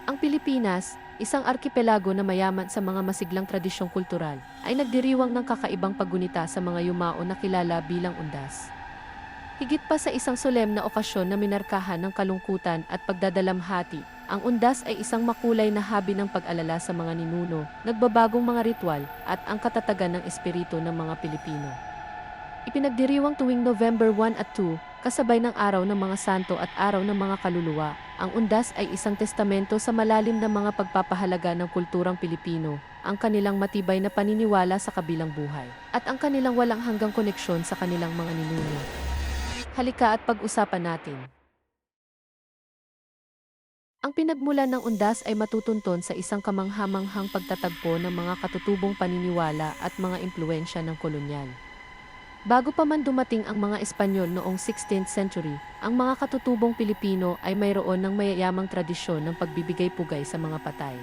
Ang Pilipinas, isang arkipelago na mayaman sa mga masiglang tradisyong kultural, ay nagdiriwang ng kakaibang paggunita sa mga yumao na kilala bilang undas. Higit pa sa isang solem na okasyon na minarkahan ng kalungkutan at pagdadalamhati, ang undas ay isang makulay na habi ng pag-alala sa mga ninuno, nagbabagong mga ritual, at ang katatagan ng espiritu ng mga Pilipino. Ipinagdiriwang tuwing November 1 at 2, kasabay ng Araw ng mga Santo at Araw ng mga Kaluluwa. Ang undas ay isang testamento sa malalim na mga pagpapahalaga ng kulturang Pilipino, ang kanilang matibay na paniniwala sa kabilang buhay, at ang kanilang walang hanggang koneksyon sa kanilang mga ninuno. Halika at pag-usapan natin. Ang pinagmulan ng undas ay matutunton sa isang kamanghamanghang pagtatagpo ng mga katutubong paniniwala at mga impluensya ng kolonyal. Bago pa man dumating ang mga Espanyol noong 16th century, ang mga katutubong Pilipino ay mayroon ng mayayamang tradisyon ng pagbibigay pugay sa mga patay.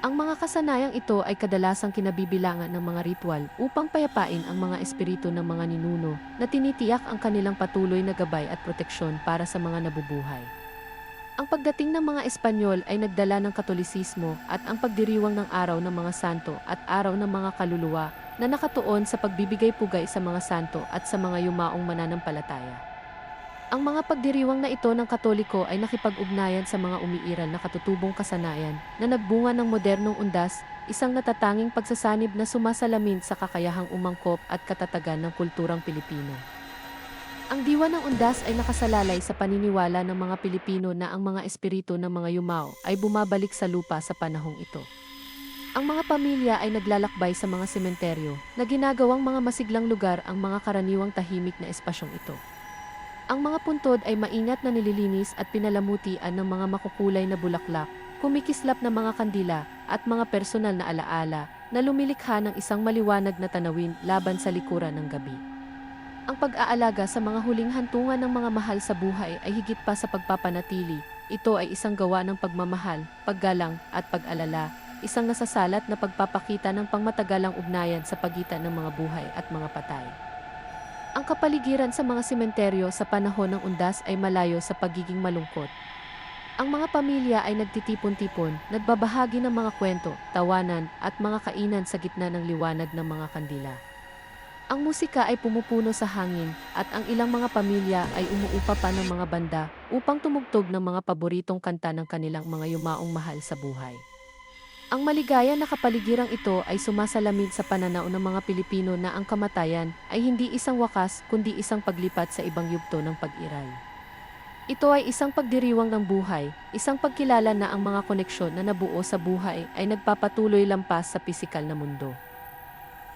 Ang mga kasanayang ito ay kadalasang kinabibilangan ng mga ritual upang payapain ang mga espiritu ng mga ninuno na tinitiyak ang kanilang patuloy na gabay at proteksyon para sa mga nabubuhay. Ang pagdating ng mga Espanyol ay nagdala ng Katolisismo at ang pagdiriwang ng Araw ng mga Santo at Araw ng mga Kaluluwa na nakatuon sa pagbibigay pugay sa mga santo at sa mga yumaong mananampalataya. Ang mga pagdiriwang na ito ng Katoliko ay nakipag-ugnayan sa mga umiiral na katutubong kasanayan na nagbunga ng modernong undas, isang natatanging pagsasanib na sumasalamin sa kakayahang umangkop at katatagan ng kulturang Pilipino. Ang diwa ng undas ay nakasalalay sa paniniwala ng mga Pilipino na ang mga espiritu ng mga yumao ay bumabalik sa lupa sa panahong ito. Ang mga pamilya ay naglalakbay sa mga sementeryo na ginagawang mga masiglang lugar ang mga karaniwang tahimik na espasyong ito. Ang mga puntod ay maingat na nililinis at pinalamutian ng mga makukulay na bulaklak, kumikislap na mga kandila at mga personal na alaala na lumilikha ng isang maliwanag na tanawin laban sa likuran ng gabi. Ang pag-aalaga sa mga huling hantungan ng mga mahal sa buhay ay higit pa sa pagpapanatili. Ito ay isang gawa ng pagmamahal, paggalang at pag-alala, isang nasasalat na pagpapakita ng pangmatagalang ugnayan sa pagitan ng mga buhay at mga patay. Ang kapaligiran sa mga sementeryo sa panahon ng undas ay malayo sa pagiging malungkot. Ang mga pamilya ay nagtitipon-tipon, nagbabahagi ng mga kwento, tawanan at mga kainan sa gitna ng liwanag ng mga kandila. Ang musika ay pumupuno sa hangin at ang ilang mga pamilya ay umuupa pa ng mga banda upang tumugtog ng mga paboritong kanta ng kanilang mga yumaong mahal sa buhay. Ang maligaya na kapaligirang ito ay sumasalamin sa pananaw ng mga Pilipino na ang kamatayan ay hindi isang wakas kundi isang paglipat sa ibang yugto ng pag-iral. Ito ay isang pagdiriwang ng buhay, isang pagkilala na ang mga koneksyon na nabuo sa buhay ay nagpapatuloy lampas sa pisikal na mundo.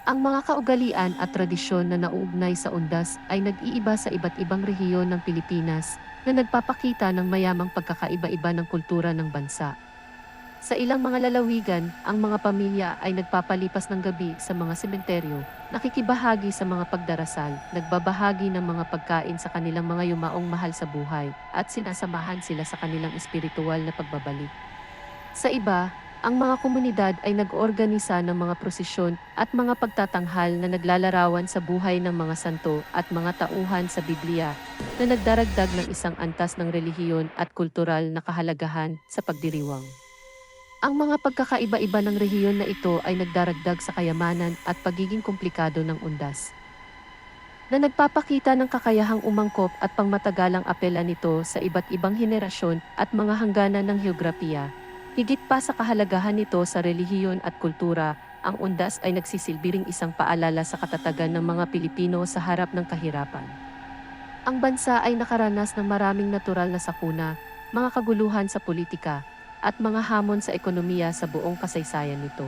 Ang mga kaugalian at tradisyon na nauugnay sa undas ay nag-iiba sa iba't ibang rehiyon ng Pilipinas na nagpapakita ng mayamang pagkakaiba-iba ng kultura ng bansa. Sa ilang mga lalawigan, ang mga pamilya ay nagpapalipas ng gabi sa mga sementeryo, nakikibahagi sa mga pagdarasal, nagbabahagi ng mga pagkain sa kanilang mga yumaong mahal sa buhay, at sinasamahan sila sa kanilang espiritual na pagbabalik. Sa iba, ang mga komunidad ay nag-oorganisa ng mga prosesyon at mga pagtatanghal na naglalarawan sa buhay ng mga santo at mga tauhan sa Biblia na nagdaragdag ng isang antas ng relihiyon at kultural na kahalagahan sa pagdiriwang. Ang mga pagkakaiba-iba ng rehiyon na ito ay nagdaragdag sa kayamanan at pagiging komplikado ng undas, na nagpapakita ng kakayahang umangkop at pangmatagalang apela nito sa iba't ibang henerasyon at mga hangganan ng heograpiya. Higit pa sa kahalagahan nito sa relihiyon at kultura, ang undas ay nagsisilbi ring isang paalala sa katatagan ng mga Pilipino sa harap ng kahirapan. Ang bansa ay nakaranas ng maraming natural na sakuna, mga kaguluhan sa politika, at mga hamon sa ekonomiya sa buong kasaysayan nito.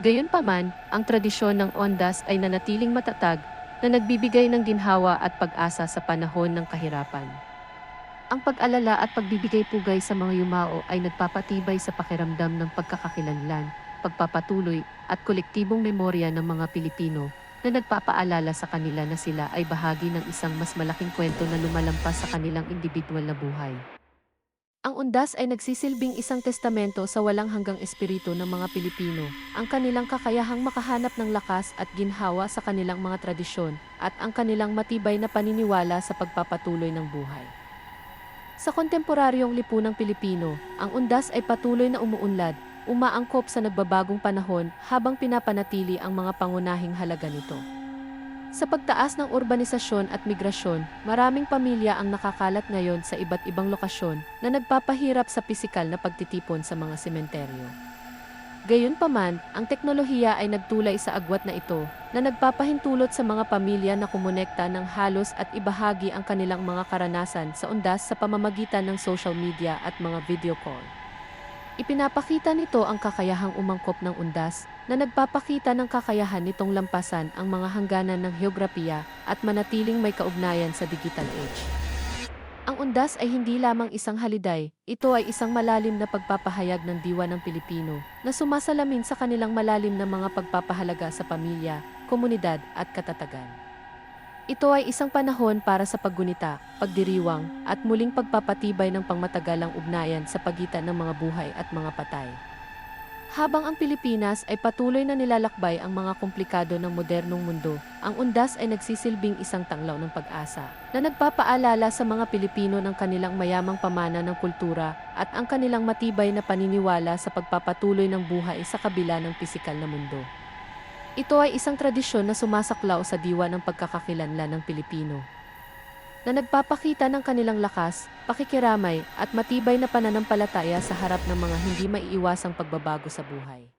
Gayunpaman, ang tradisyon ng ondas ay nanatiling matatag na nagbibigay ng ginhawa at pag-asa sa panahon ng kahirapan. Ang pag-alala at pagbibigay pugay sa mga yumao ay nagpapatibay sa pakiramdam ng pagkakakilanlan, pagpapatuloy at kolektibong memorya ng mga Pilipino na nagpapaalala sa kanila na sila ay bahagi ng isang mas malaking kwento na lumalampas sa kanilang individual na buhay. Ang undas ay nagsisilbing isang testamento sa walang hanggang espiritu ng mga Pilipino, ang kanilang kakayahang makahanap ng lakas at ginhawa sa kanilang mga tradisyon, at ang kanilang matibay na paniniwala sa pagpapatuloy ng buhay. Sa kontemporaryong lipunang Pilipino, ang undas ay patuloy na umuunlad, umaangkop sa nagbabagong panahon habang pinapanatili ang mga pangunahing halaga nito. Sa pagtaas ng urbanisasyon at migrasyon, maraming pamilya ang nakakalat ngayon sa iba't ibang lokasyon na nagpapahirap sa pisikal na pagtitipon sa mga sementeryo. Gayunpaman, ang teknolohiya ay nagtulay sa agwat na ito, na nagpapahintulot sa mga pamilya na kumonekta ng halos at ibahagi ang kanilang mga karanasan sa undas sa pamamagitan ng social media at mga video call. Ipinapakita nito ang kakayahang umangkop ng undas, na nagpapakita ng kakayahan nitong lampasan ang mga hangganan ng heograpiya at manatiling may kaugnayan sa digital age. Ang undas ay hindi lamang isang haliday, ito ay isang malalim na pagpapahayag ng diwa ng Pilipino na sumasalamin sa kanilang malalim na mga pagpapahalaga sa pamilya, komunidad at katatagan. Ito ay isang panahon para sa paggunita, pagdiriwang at muling pagpapatibay ng pangmatagalang ugnayan sa pagitan ng mga buhay at mga patay. Habang ang Pilipinas ay patuloy na nilalakbay ang mga komplikado ng modernong mundo, ang undas ay nagsisilbing isang tanglaw ng pag-asa na nagpapaalala sa mga Pilipino ng kanilang mayamang pamana ng kultura at ang kanilang matibay na paniniwala sa pagpapatuloy ng buhay sa kabila ng pisikal na mundo. Ito ay isang tradisyon na sumasaklaw sa diwa ng pagkakakilanlan ng Pilipino, na nagpapakita ng kanilang lakas, pakikiramay at matibay na pananampalataya sa harap ng mga hindi maiiwasang pagbabago sa buhay.